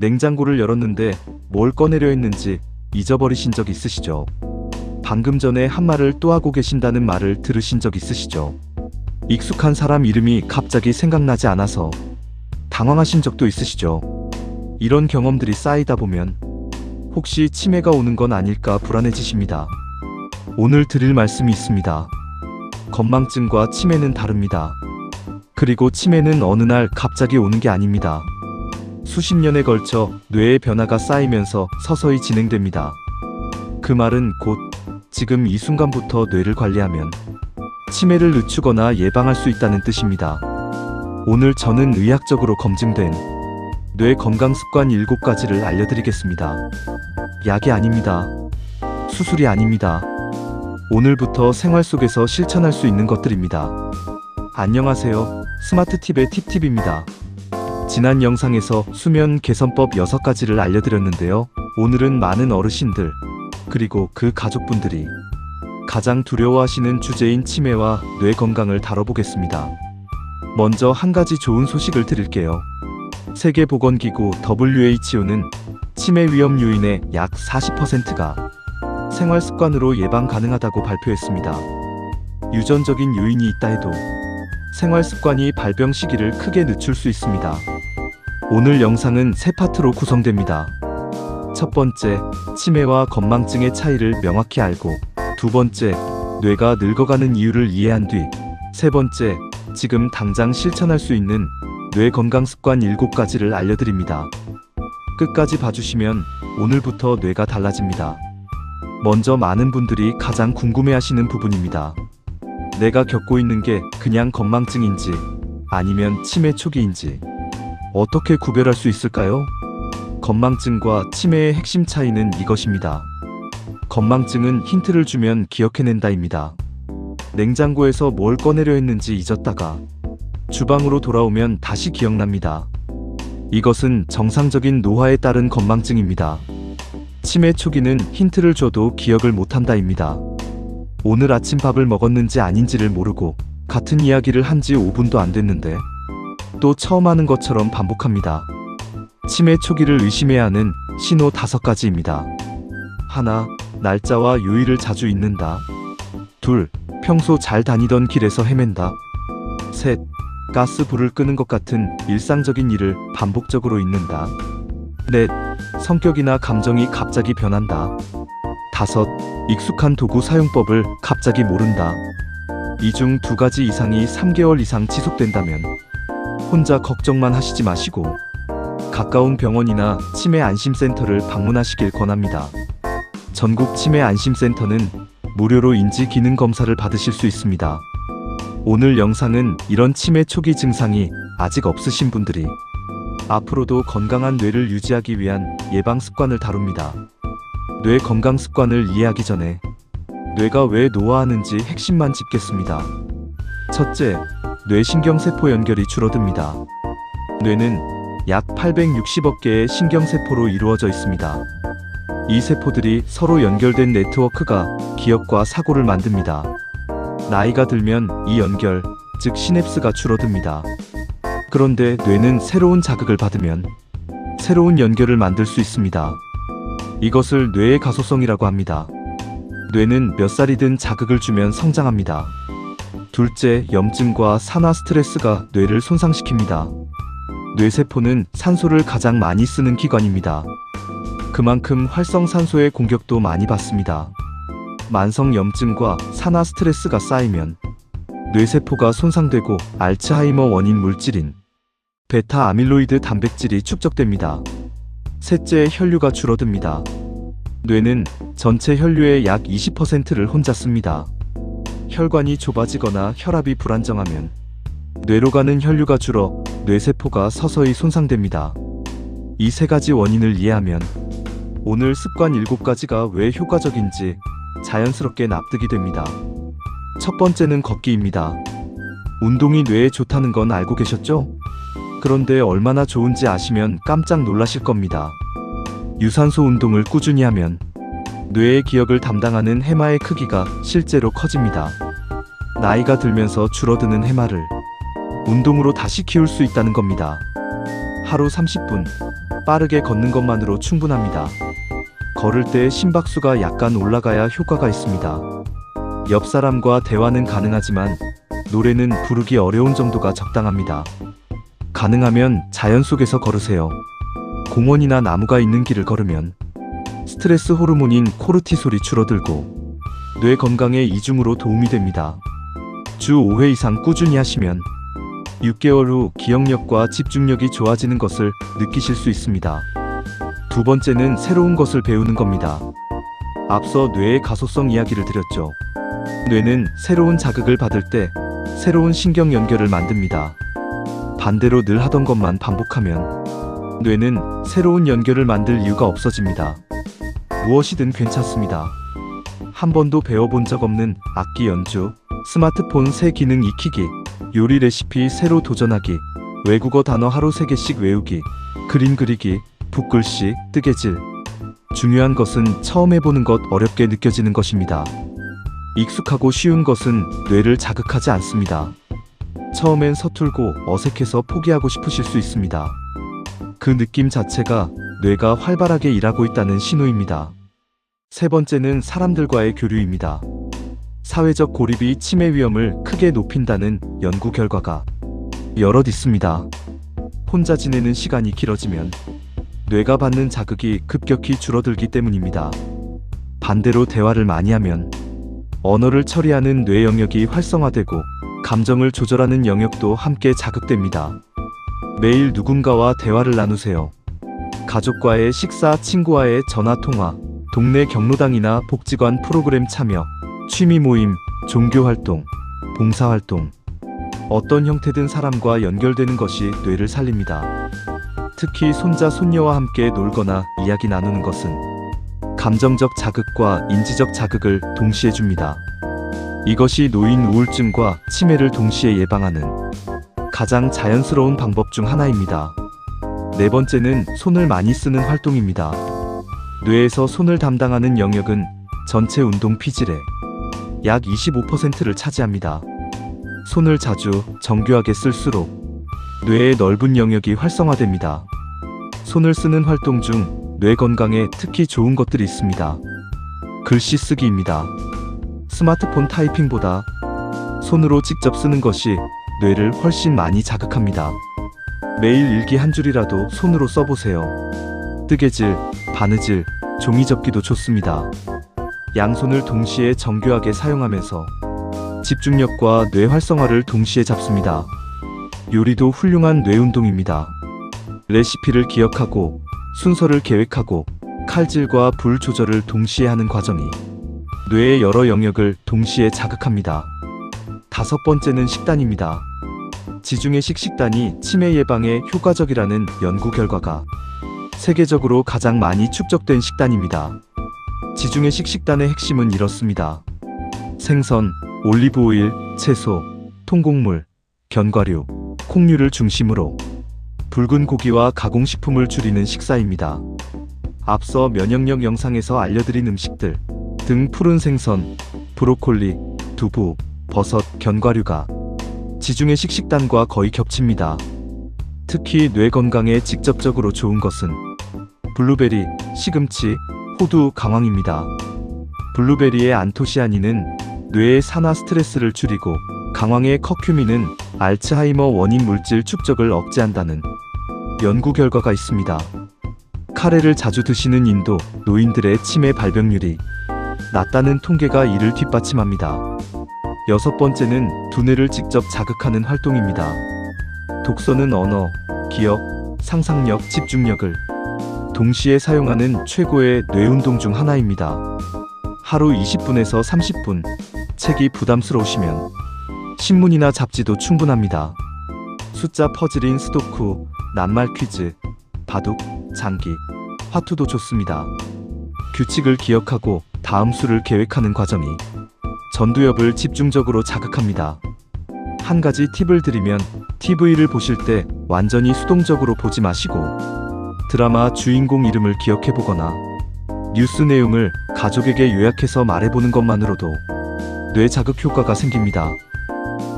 냉장고를 열었는데 뭘 꺼내려 했는지 잊어버리신 적 있으시죠? 방금 전에 한 말을 또 하고 계신다는 말을 들으신 적 있으시죠? 익숙한 사람 이름이 갑자기 생각나지 않아서 당황하신 적도 있으시죠? 이런 경험들이 쌓이다 보면 혹시 치매가 오는 건 아닐까 불안해지십니다. 오늘 드릴 말씀이 있습니다. 건망증과 치매는 다릅니다. 그리고 치매는 어느 날 갑자기 오는 게 아닙니다. 수십 년에 걸쳐 뇌의 변화가 쌓이면서 서서히 진행됩니다. 그 말은 곧 지금 이 순간부터 뇌를 관리하면 치매를 늦추거나 예방할 수 있다는 뜻입니다. 오늘 저는 의학적으로 검증된 뇌 건강 습관 7가지를 알려드리겠습니다. 약이 아닙니다. 수술이 아닙니다. 오늘부터 생활 속에서 실천할 수 있는 것들입니다. 안녕하세요. 스마트팁의 팁팁입니다. 지난 영상에서 수면 개선법 6가지를 알려드렸는데요. 오늘은 많은 어르신들 그리고 그 가족분들이 가장 두려워하시는 주제인 치매와 뇌 건강을 다뤄보겠습니다. 먼저 한 가지 좋은 소식을 드릴게요. 세계보건기구 WHO는 치매 위험 요인의 약 40%가 생활 습관으로 예방 가능하다고 발표했습니다. 유전적인 요인이 있다 해도 생활 습관이 발병 시기를 크게 늦출 수 있습니다. 오늘 영상은 3파트로 구성됩니다. 첫 번째, 치매와 건망증의 차이를 명확히 알고, 두 번째, 뇌가 늙어가는 이유를 이해한 뒤, 세 번째, 지금 당장 실천할 수 있는 뇌 건강 습관 7가지를 알려드립니다. 끝까지 봐주시면 오늘부터 뇌가 달라집니다. 먼저 많은 분들이 가장 궁금해하시는 부분입니다. 내가 겪고 있는 게 그냥 건망증인지 아니면 치매 초기인지 어떻게 구별할 수 있을까요? 건망증과 치매의 핵심 차이는 이것입니다. 건망증은 힌트를 주면 기억해낸다입니다. 냉장고에서 뭘 꺼내려 했는지 잊었다가 주방으로 돌아오면 다시 기억납니다. 이것은 정상적인 노화에 따른 건망증입니다. 치매 초기는 힌트를 줘도 기억을 못한다입니다. 오늘 아침 밥을 먹었는지 아닌지를 모르고 같은 이야기를 한 지 5분도 안 됐는데 또 처음 하는 것처럼 반복합니다. 치매 초기를 의심해야 하는 신호 5가지입니다. 하나, 날짜와 요일을 자주 잊는다. 둘, 평소 잘 다니던 길에서 헤맨다. 셋, 가스 불을 끄는 것 같은 일상적인 일을 반복적으로 잊는다. 넷, 성격이나 감정이 갑자기 변한다. 다섯, 익숙한 도구 사용법을 갑자기 모른다. 이 중 2가지 이상이 3개월 이상 지속된다면 혼자 걱정만 하시지 마시고 가까운 병원이나 치매 안심센터를 방문하시길 권합니다. 전국 치매 안심센터는 무료로 인지 기능 검사를 받으실 수 있습니다. 오늘 영상은 이런 치매 초기 증상이 아직 없으신 분들이 앞으로도 건강한 뇌를 유지하기 위한 예방 습관을 다룹니다. 뇌 건강 습관을 이해하기 전에 뇌가 왜 노화하는지 핵심만 짚겠습니다. 첫째, 뇌신경세포 연결이 줄어듭니다. 뇌는 약 860억 개의 신경세포로 이루어져 있습니다. 이 세포들이 서로 연결된 네트워크가 기억과 사고를 만듭니다. 나이가 들면 이 연결, 즉 시냅스가 줄어듭니다. 그런데 뇌는 새로운 자극을 받으면 새로운 연결을 만들 수 있습니다. 이것을 뇌의 가소성이라고 합니다. 뇌는 몇 살이든 자극을 주면 성장합니다. 둘째, 염증과 산화 스트레스가 뇌를 손상시킵니다. 뇌세포는 산소를 가장 많이 쓰는 기관입니다. 그만큼 활성산소의 공격도 많이 받습니다. 만성 염증과 산화 스트레스가 쌓이면 뇌세포가 손상되고 알츠하이머 원인 물질인 베타 아밀로이드 단백질이 축적됩니다. 셋째, 혈류가 줄어듭니다. 뇌는 전체 혈류의 약 20%를 혼자 씁니다. 혈관이 좁아지거나 혈압이 불안정하면 뇌로 가는 혈류가 줄어 뇌세포가 서서히 손상됩니다. 이 3가지 원인을 이해하면 오늘 습관 7가지가 왜 효과적인지 자연스럽게 납득이 됩니다. 첫 번째는 걷기입니다. 운동이 뇌에 좋다는 건 알고 계셨죠? 그런데 얼마나 좋은지 아시면 깜짝 놀라실 겁니다. 유산소 운동을 꾸준히 하면 뇌의 기억을 담당하는 해마의 크기가 실제로 커집니다. 나이가 들면서 줄어드는 해마를 운동으로 다시 키울 수 있다는 겁니다. 하루 30분, 빠르게 걷는 것만으로 충분합니다. 걸을 때 심박수가 약간 올라가야 효과가 있습니다. 옆 사람과 대화는 가능하지만 노래는 부르기 어려운 정도가 적당합니다. 가능하면 자연 속에서 걸으세요. 공원이나 나무가 있는 길을 걸으면 스트레스 호르몬인 코르티솔이 줄어들고 뇌 건강에 이중으로 도움이 됩니다. 주 5회 이상 꾸준히 하시면 6개월 후 기억력과 집중력이 좋아지는 것을 느끼실 수 있습니다. 두 번째는 새로운 것을 배우는 겁니다. 앞서 뇌의 가소성 이야기를 드렸죠. 뇌는 새로운 자극을 받을 때 새로운 신경 연결을 만듭니다. 반대로 늘 하던 것만 반복하면 뇌는 새로운 연결을 만들 이유가 없어집니다. 무엇이든 괜찮습니다. 한 번도 배워본 적 없는 악기 연주, 스마트폰 새 기능 익히기, 요리 레시피 새로 도전하기, 외국어 단어 하루 3개씩 외우기, 그림 그리기, 붓글씨, 뜨개질. 중요한 것은 처음 해보는 것 어렵게 느껴지는 것입니다. 익숙하고 쉬운 것은 뇌를 자극하지 않습니다. 처음엔 서툴고 어색해서 포기하고 싶으실 수 있습니다. 그 느낌 자체가 뇌가 활발하게 일하고 있다는 신호입니다. 세 번째는 사람들과의 교류입니다. 사회적 고립이 치매 위험을 크게 높인다는 연구 결과가 여럿 있습니다. 혼자 지내는 시간이 길어지면 뇌가 받는 자극이 급격히 줄어들기 때문입니다. 반대로 대화를 많이 하면 언어를 처리하는 뇌 영역이 활성화되고 감정을 조절하는 영역도 함께 자극됩니다. 매일 누군가와 대화를 나누세요. 가족과의 식사, 친구와의 전화통화, 동네 경로당이나 복지관 프로그램 참여, 취미 모임, 종교활동, 봉사활동. 어떤 형태든 사람과 연결되는 것이 뇌를 살립니다. 특히 손자, 손녀와 함께 놀거나 이야기 나누는 것은 감정적 자극과 인지적 자극을 동시에 줍니다. 이것이 노인 우울증과 치매를 동시에 예방하는 가장 자연스러운 방법 중 하나입니다. 네 번째는 손을 많이 쓰는 활동입니다. 뇌에서 손을 담당하는 영역은 전체 운동 피질의 약 25%를 차지합니다. 손을 자주, 정교하게 쓸수록 뇌의 넓은 영역이 활성화됩니다. 손을 쓰는 활동 중 뇌 건강에 특히 좋은 것들이 있습니다. 글씨 쓰기입니다. 스마트폰 타이핑보다 손으로 직접 쓰는 것이 뇌를 훨씬 많이 자극합니다. 매일 일기 한 줄이라도 손으로 써보세요. 뜨개질, 바느질, 종이접기도 좋습니다. 양손을 동시에 정교하게 사용하면서 집중력과 뇌 활성화를 동시에 잡습니다. 요리도 훌륭한 뇌 운동입니다. 레시피를 기억하고 순서를 계획하고 칼질과 불 조절을 동시에 하는 과정이 뇌의 여러 영역을 동시에 자극합니다. 다섯 번째는 식단입니다. 지중해식 식단이 치매 예방에 효과적이라는 연구 결과가 세계적으로 가장 많이 축적된 식단입니다. 지중해식 식단의 핵심은 이렇습니다. 생선, 올리브오일, 채소, 통곡물, 견과류, 콩류를 중심으로 붉은 고기와 가공식품을 줄이는 식사입니다. 앞서 면역력 영상에서 알려드린 음식들 등 푸른 생선, 브로콜리, 두부, 버섯, 견과류가 지중해식 식단과 거의 겹칩니다. 특히 뇌 건강에 직접적으로 좋은 것은 블루베리, 시금치, 호두, 강황입니다. 블루베리의 안토시아닌은 뇌의 산화 스트레스를 줄이고 강황의 커큐민은 알츠하이머 원인 물질 축적을 억제한다는 연구 결과가 있습니다. 카레를 자주 드시는 인도 노인들의 치매 발병률이 낮다는 통계가 이를 뒷받침합니다. 여섯 번째는 두뇌를 직접 자극하는 활동입니다. 독서는 언어, 기억, 상상력, 집중력을 동시에 사용하는 최고의 뇌 운동 중 하나입니다. 하루 20분에서 30분, 책이 부담스러우시면 신문이나 잡지도 충분합니다. 숫자 퍼즐인 스도쿠, 낱말 퀴즈, 바둑, 장기, 화투도 좋습니다. 규칙을 기억하고 다음 수를 계획하는 과정이 전두엽을 집중적으로 자극합니다. 한 가지 팁을 드리면 TV를 보실 때 완전히 수동적으로 보지 마시고 드라마 주인공 이름을 기억해보거나 뉴스 내용을 가족에게 요약해서 말해보는 것만으로도 뇌 자극 효과가 생깁니다.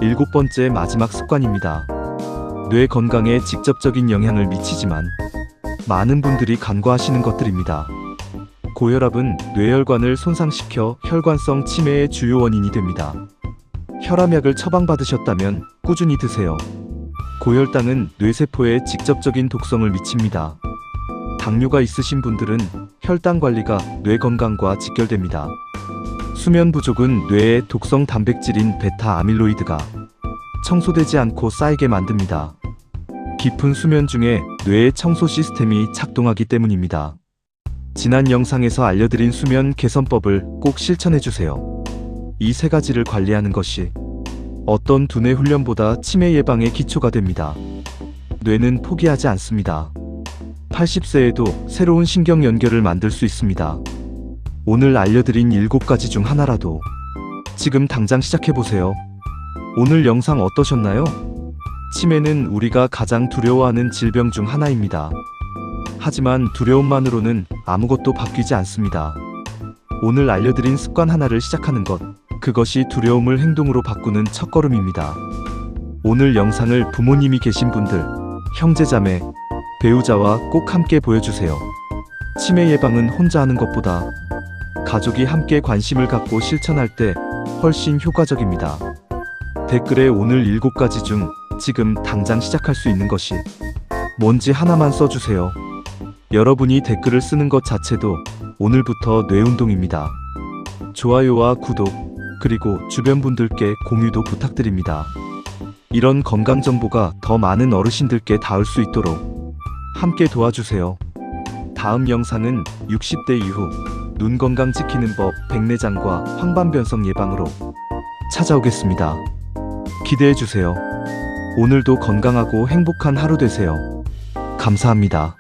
일곱 번째 마지막 습관입니다. 뇌 건강에 직접적인 영향을 미치지만 많은 분들이 간과하시는 것들입니다. 고혈압은 뇌혈관을 손상시켜 혈관성 치매의 주요 원인이 됩니다. 혈압약을 처방받으셨다면 꾸준히 드세요. 고혈당은 뇌세포에 직접적인 독성을 미칩니다. 당뇨가 있으신 분들은 혈당 관리가 뇌 건강과 직결됩니다. 수면 부족은 뇌의 독성 단백질인 베타 아밀로이드가 청소되지 않고 쌓이게 만듭니다. 깊은 수면 중에 뇌의 청소 시스템이 작동하기 때문입니다. 지난 영상에서 알려드린 수면 개선법을 꼭 실천해주세요. 이 세 가지를 관리하는 것이 어떤 두뇌 훈련보다 치매 예방의 기초가 됩니다. 뇌는 포기하지 않습니다. 80세에도 새로운 신경 연결을 만들 수 있습니다. 오늘 알려드린 7가지 중 하나라도 지금 당장 시작해보세요. 오늘 영상 어떠셨나요? 치매는 우리가 가장 두려워하는 질병 중 하나입니다. 하지만 두려움만으로는 아무것도 바뀌지 않습니다. 오늘 알려드린 습관 하나를 시작하는 것, 그것이 두려움을 행동으로 바꾸는 첫걸음입니다. 오늘 영상을 부모님이 계신 분들, 형제자매, 배우자와 꼭 함께 보여주세요. 치매 예방은 혼자 하는 것보다 가족이 함께 관심을 갖고 실천할 때 훨씬 효과적입니다. 댓글에 오늘 7가지 중 지금 당장 시작할 수 있는 것이 뭔지 하나만 써주세요. 여러분이 댓글을 쓰는 것 자체도 오늘부터 뇌운동입니다. 좋아요와 구독, 그리고 주변 분들께 공유도 부탁드립니다. 이런 건강 정보가 더 많은 어르신들께 닿을 수 있도록 함께 도와주세요. 다음 영상은 60대 이후 눈 건강 지키는 법 백내장과 황반변성 예방으로 찾아오겠습니다. 기대해주세요. 오늘도 건강하고 행복한 하루 되세요. 감사합니다.